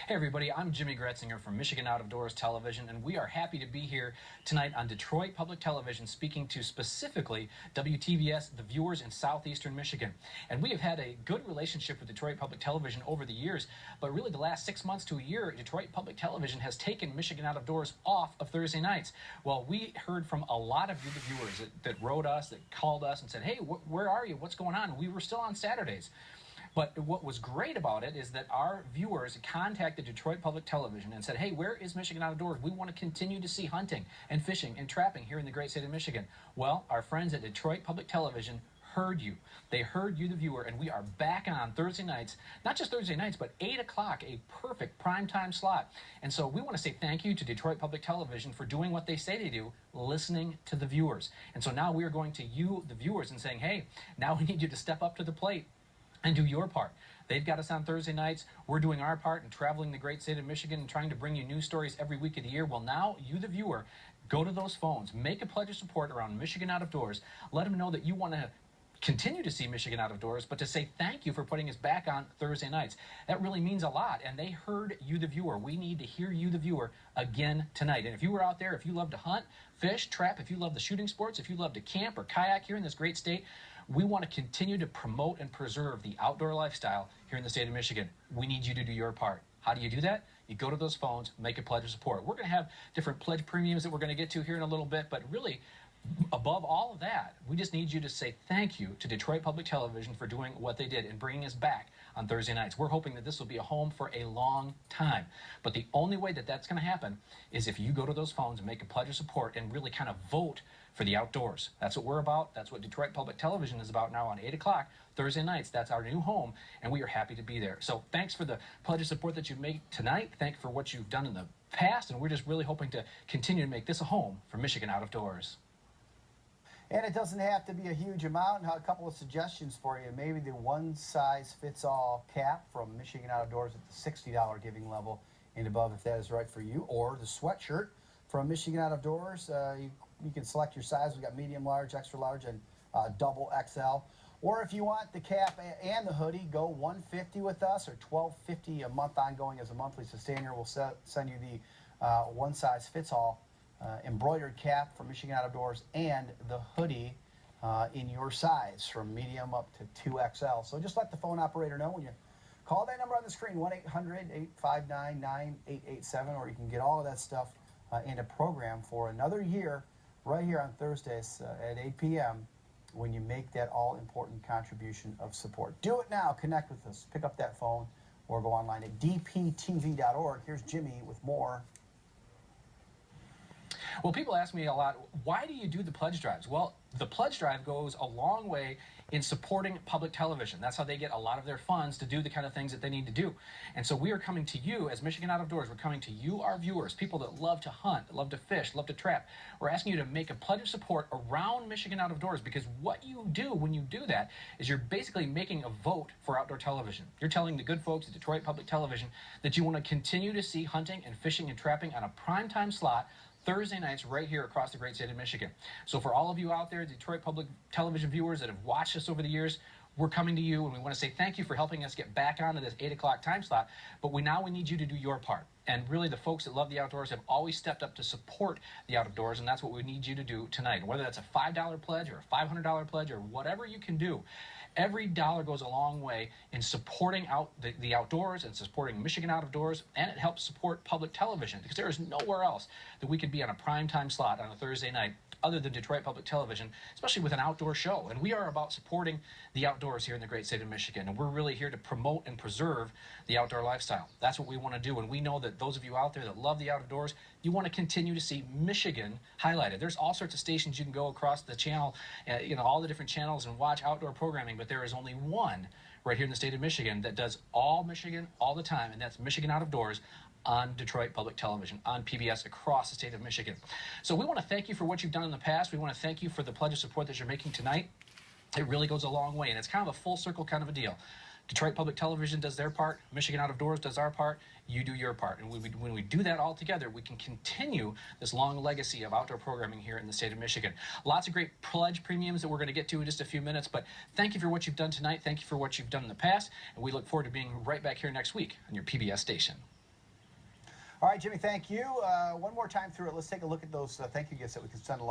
Hey everybody, I'm Jimmy Grotzinger from Michigan Out of Doors Television, and we are happy to be here tonight on Detroit Public Television speaking to specifically WTVS, the viewers in southeastern Michigan. And we have had a good relationship with Detroit Public Television over the years, but really the last 6 months to a year, Detroit Public Television has taken Michigan Out of Doors off of Thursday nights. Well, we heard from a lot of you, the viewers, that wrote us, that called us and said, hey, where are you? What's going on? And we were still on Saturdays. But what was great about it is that our viewers contacted Detroit Public Television and said, hey, where is Michigan Out of Doors? We want to continue to see hunting and fishing and trapping here in the great state of Michigan. Well, our friends at Detroit Public Television heard you. They heard you, the viewer, and we are back on Thursday nights, not just Thursday nights, but 8 o'clock, a perfect primetime slot. And so we want to say thank you to Detroit Public Television for doing what they say they do, listening to the viewers. And so now we are going to you, the viewers, and saying, hey, now we need you to step up to the plate and do your part. They've got us on Thursday nights. We're doing our part and traveling the great state of Michigan and trying to bring you news stories every week of the year. Well, now you, the viewer, go to those phones. Make a pledge of support around Michigan Out of Doors. Let them know that you want to continue to see Michigan Out of Doors, but to say thank you for putting us back on Thursday nights. That really means a lot, and they heard you, the viewer. We need to hear you, the viewer, again tonight. And if you were out there, if you love to hunt, fish, trap, if you love the shooting sports, if you love to camp or kayak here in this great state, we want to continue to promote and preserve the outdoor lifestyle here in the state of Michigan. We need you to do your part. How do you do that? You go to those phones, make a pledge of support. We're going to have different pledge premiums that we're going to get to here in a little bit, but really, above all of that, we just need you to say thank you to Detroit Public Television for doing what they did and bringing us back on Thursday nights. We're hoping that this will be a home for a long time. But the only way that that's going to happen is if you go to those phones and make a pledge of support and really kind of vote for the outdoors. That's what we're about. That's what Detroit Public Television is about now on 8 o'clock Thursday nights. That's our new home, and we are happy to be there. So thanks for the pledge of support that you've made tonight. Thanks for what you've done in the past, and we're just really hoping to continue to make this a home for Michigan Out of Doors. And it doesn't have to be a huge amount. A couple of suggestions for you. Maybe the one-size-fits-all cap from Michigan Out of Doors at the $60 giving level and above, if that is right for you. Or the sweatshirt from Michigan Out of Doors. You can select your size. We've got medium, large, extra large, and double XL. Or if you want the cap and the hoodie, go $150 with us or $12.50 a month ongoing as a monthly sustainer. We'll send you the one-size-fits-all embroidered cap from Michigan Out of Doors and the hoodie in your size from medium up to 2XL. So just let the phone operator know when you call that number on the screen, 1-800-859-9887, or you can get all of that stuff in a program for another year right here on Thursdays at 8 p.m. when you make that all-important contribution of support. Do it now. Connect with us. Pick up that phone or go online at dptv.org. Here's Jimmy with more. Well, people ask me a lot, why do you do the pledge drives? Well, the pledge drive goes a long way in supporting public television. That's how they get a lot of their funds to do the kind of things that they need to do. And so we are coming to you as Michigan Out of Doors. We're coming to you, our viewers, people that love to hunt, love to fish, love to trap. We're asking you to make a pledge of support around Michigan Out of Doors, because what you do when you do that is you're basically making a vote for outdoor television. You're telling the good folks at Detroit Public Television that you want to continue to see hunting and fishing and trapping on a primetime slot Thursday nights right here across the great state of Michigan. So for all of you out there, Detroit Public Television viewers that have watched us over the years, we're coming to you, and we want to say thank you for helping us get back onto this 8 o'clock time slot. But we need you to do your part. And really, the folks that love the outdoors have always stepped up to support the outdoors, and that's what we need you to do tonight. Whether that's a $5 pledge or a $500 pledge or whatever you can do, every dollar goes a long way in supporting the outdoors and supporting Michigan Out of Doors, and it helps support public television, because there is nowhere else that we could be on a primetime slot on a Thursday night other than Detroit Public Television, especially with an outdoor show. And we are about supporting the outdoors here in the great state of Michigan, and we're really here to promote and preserve the outdoor lifestyle. That's what we want to do, and we know that those of you out there that love the outdoors, you want to continue to see Michigan highlighted. There's all sorts of stations you can go across the channel, all the different channels, and watch outdoor programming, but there is only one right here in the state of Michigan that does all Michigan all the time, and that's Michigan Out of Doors on Detroit Public Television, on PBS across the state of Michigan. So we want to thank you for what you've done in the past. We want to thank you for the pledge of support that you're making tonight. It really goes a long way, and it's kind of a full circle kind of a deal. Detroit Public Television does their part, Michigan Out of Doors does our part, you do your part. And when we do that all together, we can continue this long legacy of outdoor programming here in the state of Michigan. Lots of great pledge premiums that we're going to get to in just a few minutes, but thank you for what you've done tonight, thank you for what you've done in the past, and we look forward to being right back here next week on your PBS station. All right, Jimmy, thank you. One more time through it. Let's take a look at those thank you gifts that we can send along.